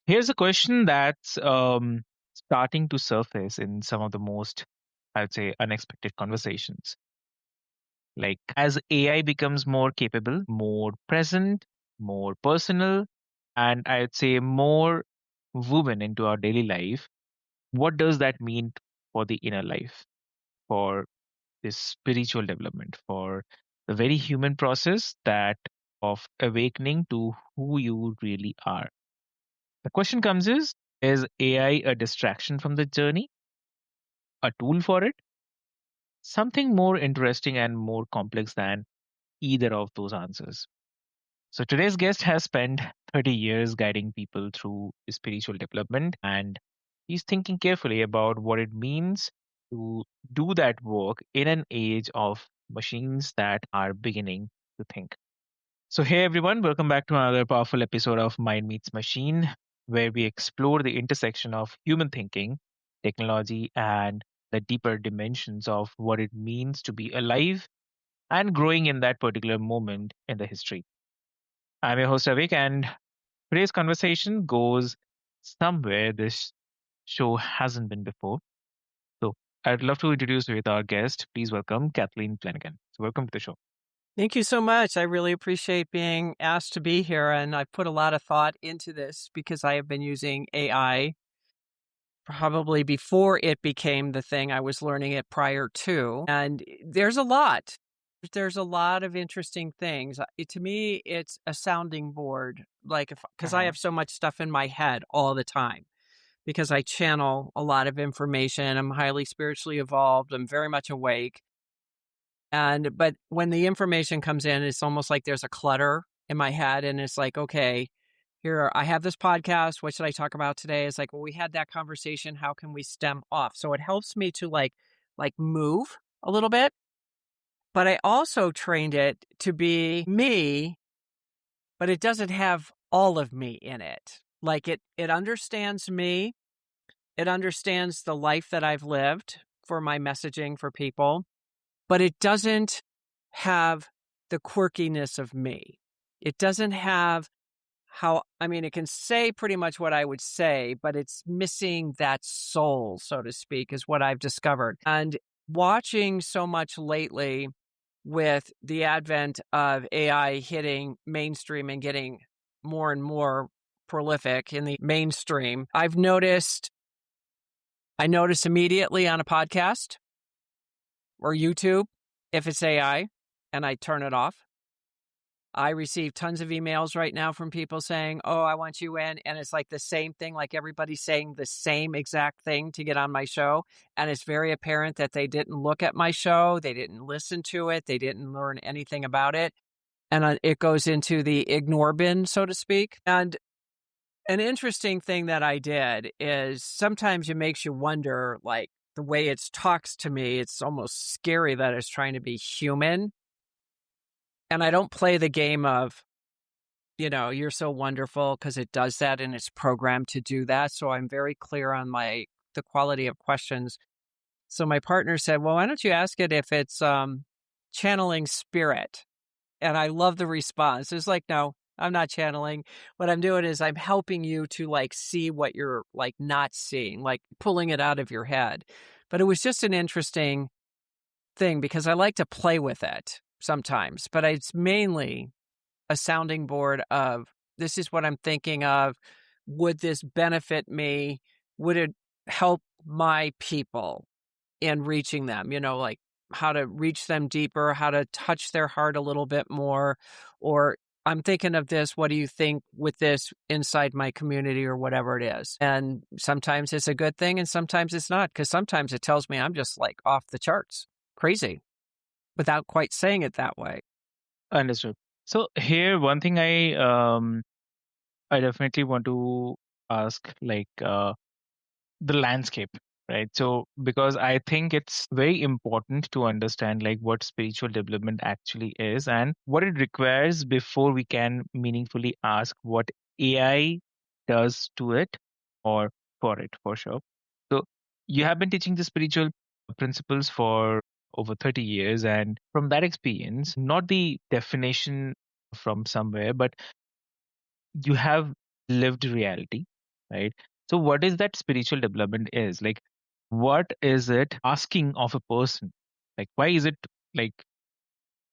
Here's a question that's starting to surface in some of the most, I'd say, unexpected conversations. Like, as AI becomes more capable, more present, more personal, and I'd say more woven into our daily life, what does that mean for the inner life, for this spiritual development, for the very human process that of awakening to who you really are? The question comes is AI a distraction from the journey, a tool for it, something more interesting and more complex than either of those answers? So today's guest has spent 30 years guiding people through spiritual development, and he's thinking carefully about what it means to do that work in an age of machines that are beginning to think. So, hey everyone, welcome back to another powerful episode of Mind Meets Machine, where we explore the intersection of human thinking, technology, and the deeper dimensions of what it means to be alive and growing in that particular moment in the history. I'm your host, Avik, and today's conversation goes somewhere this show hasn't been before. So, I'd love to introduce you with our guest. Please welcome Kathleen Flanagan. So, welcome to the show. Thank you so much. I really appreciate being asked to be here. And I've put a lot of thought into this because I have been using AI probably before it became the thing. I was learning it prior to. And there's a lot. There's a lot of interesting things. To me, it's a sounding board, like because I Uh-huh. have so much stuff in my head all the time because I channel a lot of information. I'm highly spiritually evolved. I'm very much awake. But when the information comes in, it's almost like there's a clutter in my head, and it's like, okay, here I have this podcast. What should I talk about today? It's like, well, we had that conversation. How can we stem off? So it helps me to like move a little bit. But I also trained it to be me, but it doesn't have all of me in it. Like it understands me. It understands the life that I've lived for my messaging for people, but it doesn't have the quirkiness of me. It doesn't have it can say pretty much what I would say, but it's missing that soul, so to speak, is what I've discovered. And watching so much lately with the advent of AI hitting mainstream and getting more and more prolific in the mainstream, I notice immediately on a podcast or YouTube if it's AI, and I turn it off. I receive tons of emails right now from people saying, "Oh, I want you in." And it's like the same thing, like everybody's saying the same exact thing to get on my show. And it's very apparent that they didn't look at my show. They didn't listen to it. They didn't learn anything about it. And it goes into the ignore bin, so to speak. And an interesting thing that I did is sometimes it makes you wonder, like the way it talks to me, it's almost scary that it's trying to be human. And I don't play the game of, you're so wonderful because it does that and it's programmed to do that. So I'm very clear on the quality of questions. So my partner said, well, why don't you ask it if it's channeling spirit? And I love the response. It's like, no, I'm not channeling. What I'm doing is I'm helping you to like see what you're like not seeing, like pulling it out of your head. But it was just an interesting thing because I like to play with it sometimes, but it's mainly a sounding board of this is what I'm thinking of. Would this benefit me? Would it help my people in reaching them? Like how to reach them deeper, how to touch their heart a little bit more. Or I'm thinking of this. What do you think with this inside my community or whatever it is? And sometimes it's a good thing and sometimes it's not, because sometimes it tells me I'm just like off the charts, crazy, without quite saying it that way. Understood. So, here, one thing I definitely want to ask, the landscape, right? So, because I think it's very important to understand like what spiritual development actually is and what it requires before we can meaningfully ask what AI does to it or for it, for sure. So, you have been teaching the spiritual principles for over 30 years, and from that experience, not the definition from somewhere, but you have lived reality. right? So what is that spiritual development is? Like, what is it asking of a person? Like, why is it, like,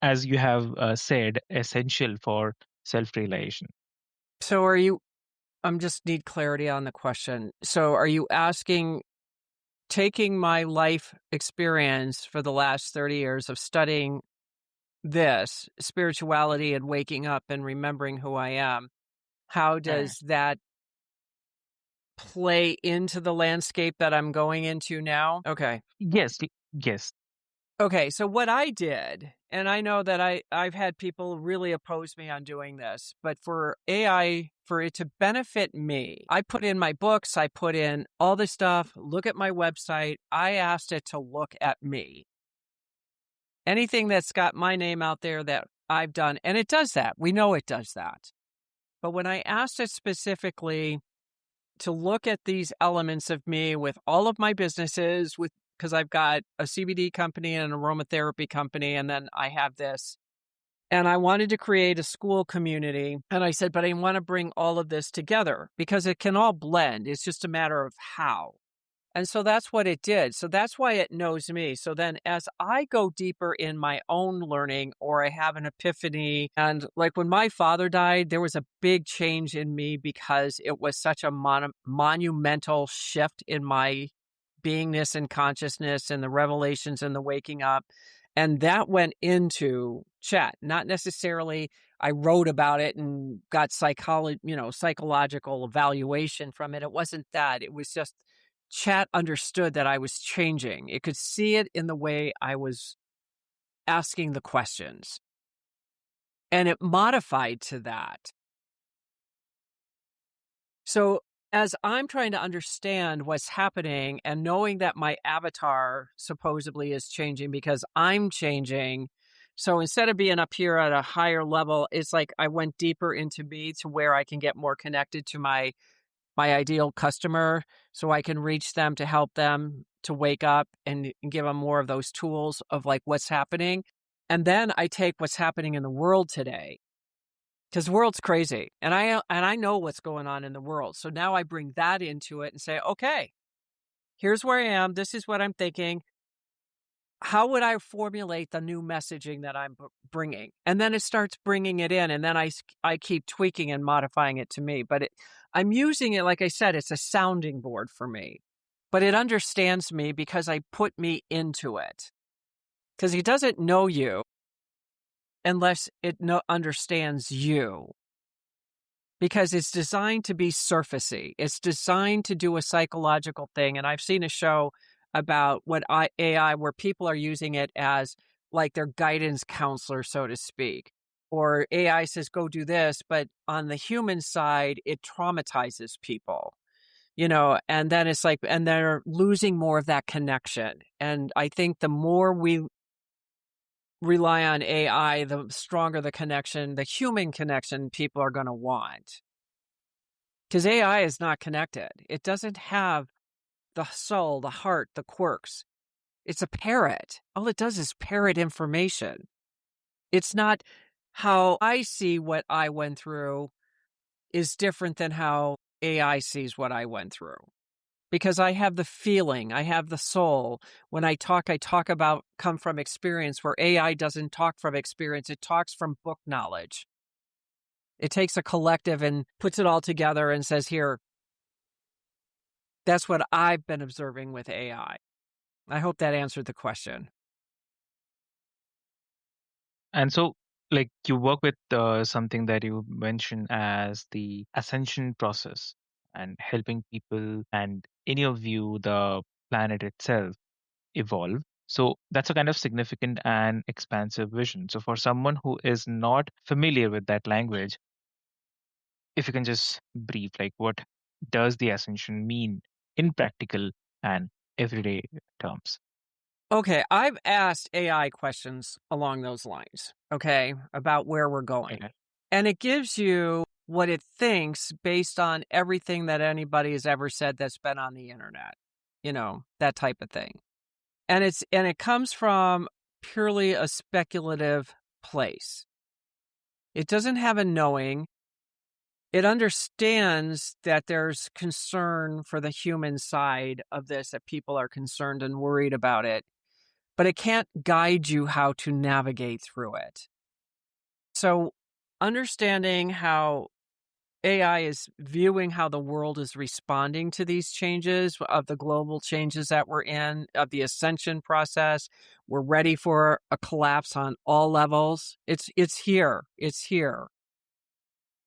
as you have said, essential for self-realization? So are you, just need clarity on the question. So are you asking, taking my life experience for the last 30 years of studying this spirituality and waking up and remembering who I am, how Mm. does that play into the landscape that I'm going into now? Okay. Yes, yes. Okay, so what I did, and I know that I've had people really oppose me on doing this, but for AI, for it to benefit me, I put in my books, I put in all this stuff, look at my website. I asked it to look at me. Anything that's got my name out there that I've done, and it does that. We know it does that. But when I asked it specifically to look at these elements of me with all of my businesses, with because I've got a CBD company and an aromatherapy company, and then I have this. And I wanted to create a school community. And I said, but I want to bring all of this together because it can all blend. It's just a matter of how. And so that's what it did. So that's why it knows me. So then as I go deeper in my own learning or I have an epiphany, and like when my father died, there was a big change in me because it was such a monumental shift in my beingness and consciousness and the revelations and the waking up. And that went into chat, not necessarily I wrote about it and got psychological evaluation from it. It wasn't that. It was just chat understood that I was changing. It could see it in the way I was asking the questions, and it modified to that. So as I'm trying to understand what's happening and knowing that my avatar supposedly is changing because I'm changing. So instead of being up here at a higher level, it's like I went deeper into me to where I can get more connected to my ideal customer so I can reach them to help them to wake up and give them more of those tools of like what's happening. And then I take what's happening in the world today because the world's crazy and I know what's going on in the world. So now I bring that into it and say, okay, here's where I am. This is what I'm thinking. How would I formulate the new messaging that I'm bringing? And then it starts bringing it in, and then I keep tweaking and modifying it to me. But I'm using it, like I said, it's a sounding board for me. But it understands me because I put me into it. Because it doesn't know you unless it understands you. Because it's designed to be surfacey. It's designed to do a psychological thing. And I've seen a show about AI where people are using it as like their guidance counselor, so to speak. Or AI says, go do this. But on the human side, it traumatizes people, and then it's like, and they're losing more of that connection. And I think the more we rely on AI, the stronger the connection, the human connection people are going to want. Because AI is not connected. It doesn't have the soul, the heart, the quirks. It's a parrot. All it does is parrot information. It's not how I see what I went through is different than how AI sees what I went through. Because I have the feeling, I have the soul. When I talk about come from experience, where AI doesn't talk from experience. It talks from book knowledge. It takes a collective and puts it all together and says, here, that's what I've been observing with AI. I hope that answered the question. And so, like, you work with something that you mentioned as the ascension process and helping people and, in your view, the planet itself evolve. So that's a kind of significant and expansive vision. So for someone who is not familiar with that language, if you can just brief, like, what does the ascension mean in practical and everyday terms? Okay, I've asked AI questions along those lines, okay, about where we're going. Okay. And it gives you what it thinks based on everything that anybody has ever said that's been on the internet, that type of thing. And it comes from purely a speculative place. It doesn't have a knowing. it understands that there's concern for the human side of this, that people are concerned and worried about it, but it can't guide you how to navigate through it. So, understanding how AI is viewing how the world is responding to these changes, of the global changes that we're in, of the ascension process. We're ready for a collapse on all levels. It's here. It's here.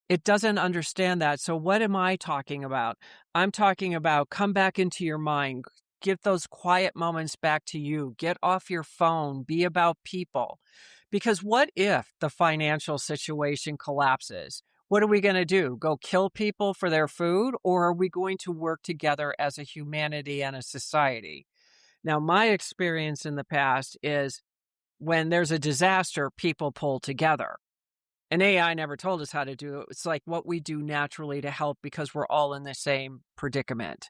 It doesn't understand that. So what am I talking about? I'm talking about come back into your mind. Give those quiet moments back to you. Get off your phone. Be about people. Because what if the financial situation collapses? What are we going to do? Go kill people for their food? Or are we going to work together as a humanity and a society? Now, my experience in the past is when there's a disaster, people pull together. And AI never told us how to do it. It's like what we do naturally to help because we're all in the same predicament.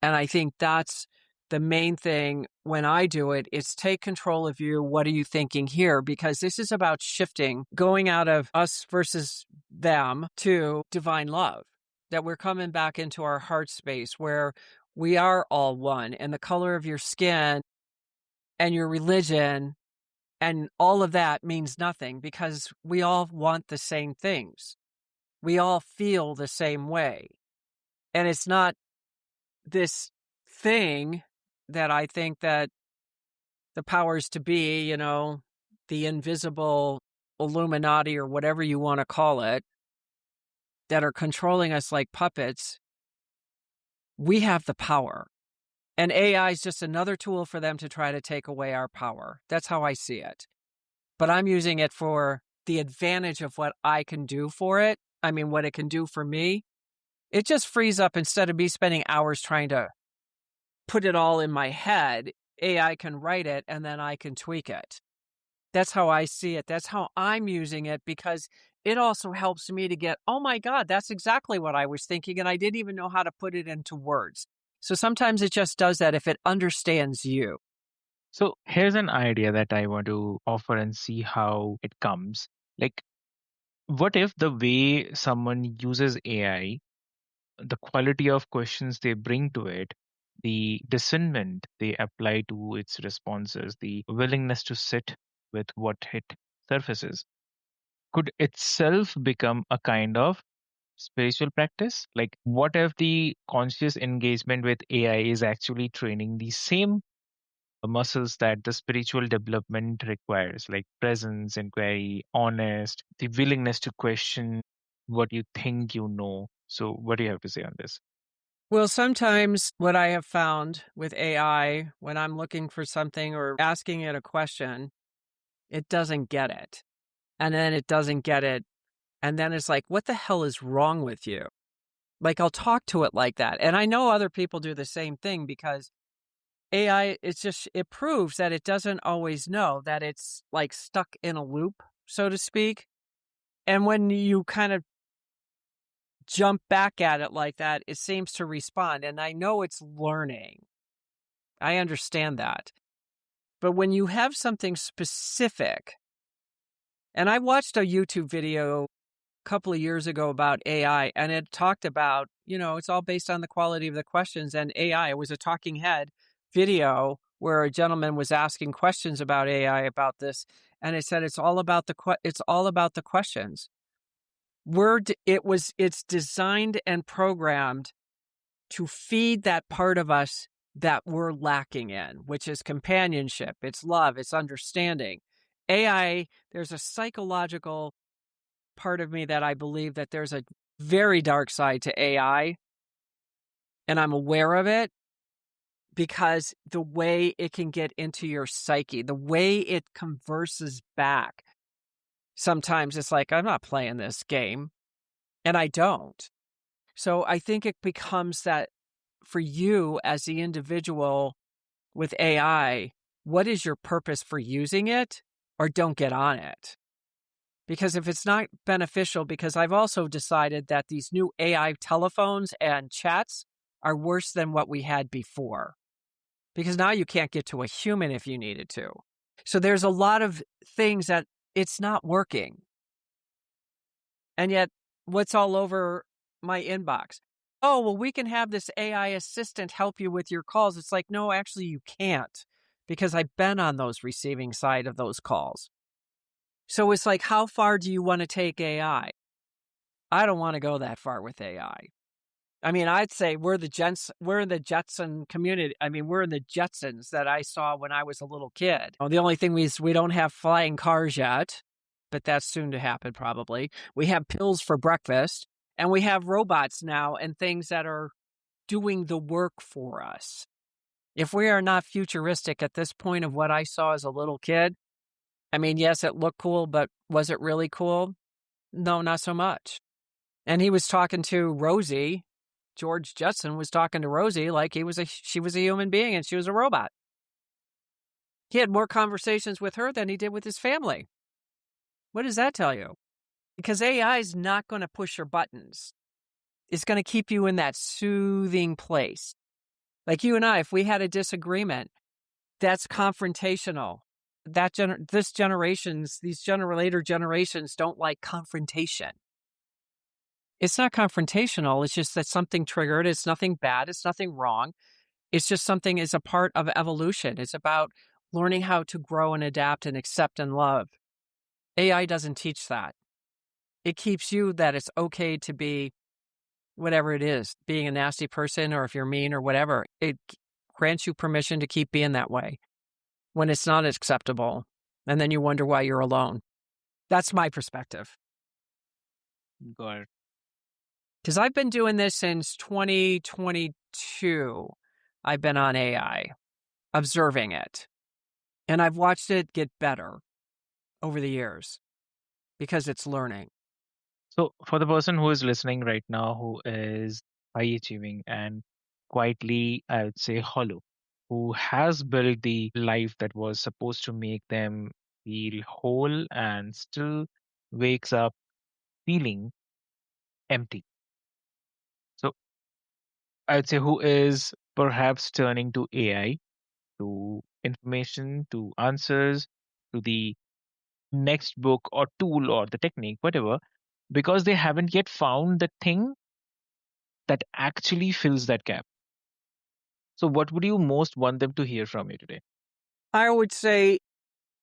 And I think that's the main thing when I do it is take control of you. What are you thinking here? Because this is about shifting, going out of us versus them to divine love, that we're coming back into our heart space where we are all one, and the color of your skin and your religion and all of that means nothing because we all want the same things. We all feel the same way. And it's not this thing that I think that the powers to be, the invisible Illuminati or whatever you want to call it, that are controlling us like puppets. We have the power. And AI is just another tool for them to try to take away our power. That's how I see it. But I'm using it for the advantage of what I can do for it. I mean, what it can do for me. It just frees up instead of me spending hours trying to put it all in my head. AI can write it and then I can tweak it. That's how I see it. That's how I'm using it because it also helps me to get, oh my God, that's exactly what I was thinking. And I didn't even know how to put it into words. So sometimes it just does that if it understands you. So here's an idea that I want to offer and see how it comes. Like, what if the way someone uses AI, the quality of questions they bring to it, the discernment they apply to its responses, the willingness to sit with what it surfaces, could itself become a kind of spiritual practice? Like, what if the conscious engagement with AI is actually training the same muscles that the spiritual development requires, like presence, inquiry, honest, the willingness to question what you think you know? So, what do you have to say on this? Well, sometimes what I have found with AI, when I'm looking for something or asking it a question, it doesn't get it. And then it doesn't get it. And then it's like, what the hell is wrong with you? Like, I'll talk to it like that. And I know other people do the same thing because AI, it proves that it doesn't always know, that it's like stuck in a loop, so to speak. And when you kind of jump back at it like that, it seems to respond. And I know it's learning. I understand that. But when you have something specific, and I watched a YouTube video a couple of years ago about AI, and it talked about, it's all based on the quality of the questions and AI. It was a talking head video where a gentleman was asking questions about AI about this, and it said it's all about the questions. It's designed and programmed to feed that part of us that we're lacking in, which is companionship, it's love, it's understanding. AI, there's a psychological part of me that I believe that there's a very dark side to AI, and I'm aware of it because the way it can get into your psyche, the way it converses back. Sometimes it's like, I'm not playing this game, and I don't. So I think it becomes that for you as the individual with AI, what is your purpose for using it, or don't get on it? Because if it's not beneficial, because I've also decided that these new AI telephones and chats are worse than what we had before. Because now you can't get to a human if you needed to. So there's a lot of things that it's not working. And yet, what's all over my inbox. Oh, well, we can have this AI assistant help you with your calls. It's like, no, actually, you can't, because I've been on those receiving side of those calls. So it's like, how far do you want to take AI? I don't want to go that far with AI. I mean, I'd say we're in the Jetson community. I mean, we're in the Jetsons that I saw when I was a little kid. The only thing we don't have flying cars yet, but that's soon to happen probably. We have pills for breakfast, and we have robots now and things that are doing the work for us. If we are not futuristic at this point of what I saw as a little kid, I mean, yes, it looked cool, but was it really cool? No, not so much. And he was talking to Rosie. George Jetson was talking to Rosie like she was a human being and she was a robot. He had more conversations with her than he did with his family. What does that tell you? Because AI is not going to push your buttons. It's going to keep you in that soothing place. Like you and I, if we had a disagreement, that's confrontational. These later generations don't like confrontation. It's not confrontational. It's just that something triggered. It's nothing bad. It's nothing wrong. It's just something is a part of evolution. It's about learning how to grow and adapt and accept and love. AI doesn't teach that. It keeps you that it's okay to be whatever it is, being a nasty person, or if you're mean or whatever. It grants you permission to keep being that way when it's not acceptable. And then you wonder why you're alone. That's my perspective. Got it. Because I've been doing this since 2022. I've been on AI, observing it. And I've watched it get better over the years because it's learning. So, for the person who is listening right now, who is high achieving and quietly, I would say, hollow, who has built the life that was supposed to make them feel whole and still wakes up feeling empty. So, I would say, who is perhaps turning to AI, to information, to answers, to the next book or tool or the technique, whatever, because they haven't yet found the thing that actually fills that gap. So, what would you most want them to hear from you today? I would say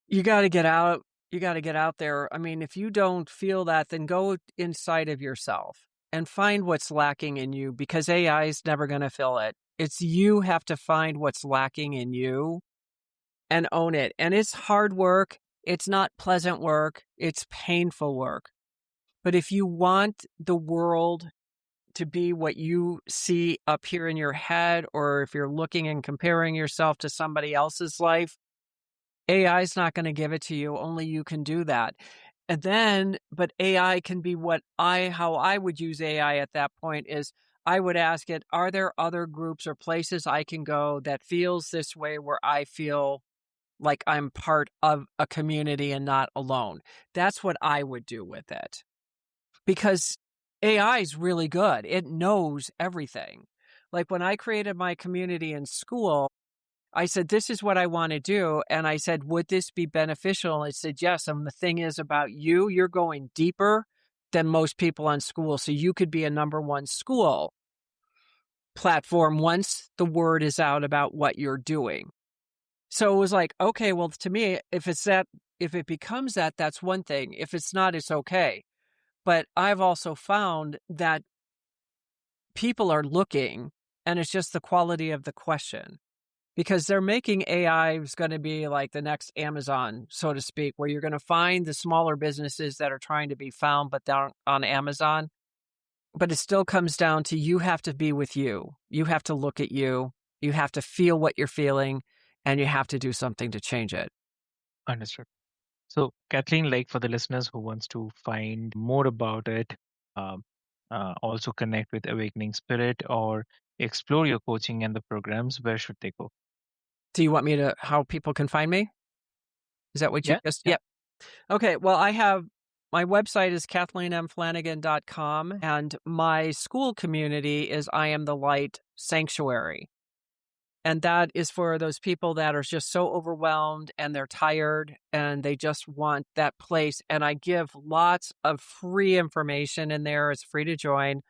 you got to get out. You got to get out there. I mean, if you don't feel that, then go inside of yourself and find what's lacking in you, because AI is never going to fill it. It's you have to find what's lacking in you and own it. And it's hard work. It's not pleasant work. It's painful work. But if you want the world to be what you see up here in your head, or if you're looking and comparing yourself to somebody else's life, AI is not going to give it to you. Only you can do that. And then, but AI can be how I would use AI at that point is I would ask it, are there other groups or places I can go that feels this way where I feel like I'm part of a community and not alone? That's what I would do with it. Because AI is really good. It knows everything. Like when I created my community in school, I said, this is what I want to do. And I said, would this be beneficial? And it said, yes. And the thing is about you, you're going deeper than most people on school. So you could be a number one school platform once the word is out about what you're doing. So it was like, okay, well, to me, if it becomes that, that's one thing. If it's not, it's okay. But I've also found that people are looking, and it's just the quality of the question, because they're making AI is going to be like the next Amazon, so to speak, where you're going to find the smaller businesses that are trying to be found, but they're on Amazon. But it still comes down to you have to be with you. You have to look at you. You have to feel what you're feeling, and you have to do something to change it. Understood. So, Kathleen, like for the listeners who wants to find more about it, um, also connect with Awakening Spirit or explore your coaching and the programs, where should they go? Do you want me to, how people can find me? Is that what you Yeah, just, yeah. yep. Okay. Well, my website is kathleenmflanagan.com, and my school community is I Am the Light Sanctuary. And that is for those people that are just so overwhelmed and they're tired and they just want that place. And I give lots of free information in there. It's free to join.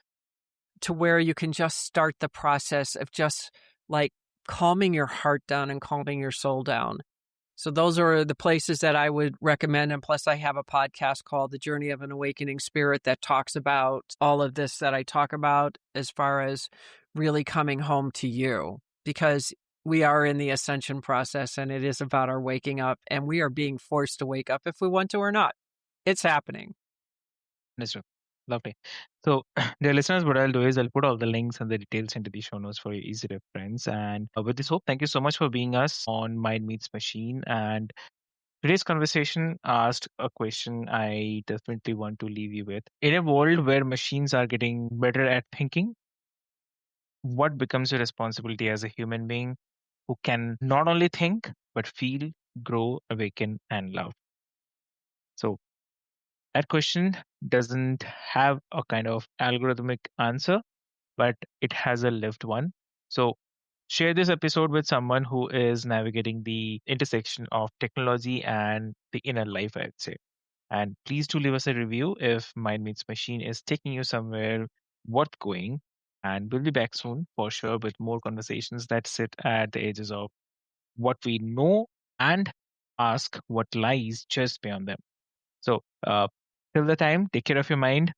to where you can just start the process of just like calming your heart down and calming your soul down. So those are the places that I would recommend. And plus, I have a podcast called The Journey of an Awakening Spirit that talks about all of this that I talk about as far as really coming home to you, because we are in the ascension process and it is about our waking up, and we are being forced to wake up if we want to or not. It's happening. Understood. Lovely. So, dear listeners, what I'll do is I'll put all the links and the details into the show notes for your easy reference. And with this hope, thank you so much for being us on Mind Meets Machine. And today's conversation asked a question I definitely want to leave you with. In a world where machines are getting better at thinking, what becomes your responsibility as a human being who can not only think, but feel, grow, awaken, and love? So, that question doesn't have a kind of algorithmic answer, but it has a lived one. So, share this episode with someone who is navigating the intersection of technology and the inner life, I'd say. And please do leave us a review if Mind Meets Machine is taking you somewhere worth going. And we'll be back soon for sure with more conversations that sit at the edges of what we know and ask what lies just beyond them. So, till the time, take care of your mind,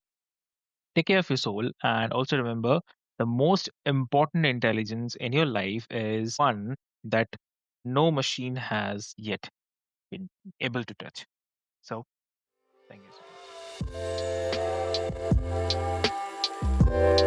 take care of your soul, and also remember the most important intelligence in your life is one that no machine has yet been able to touch. So, thank you so much.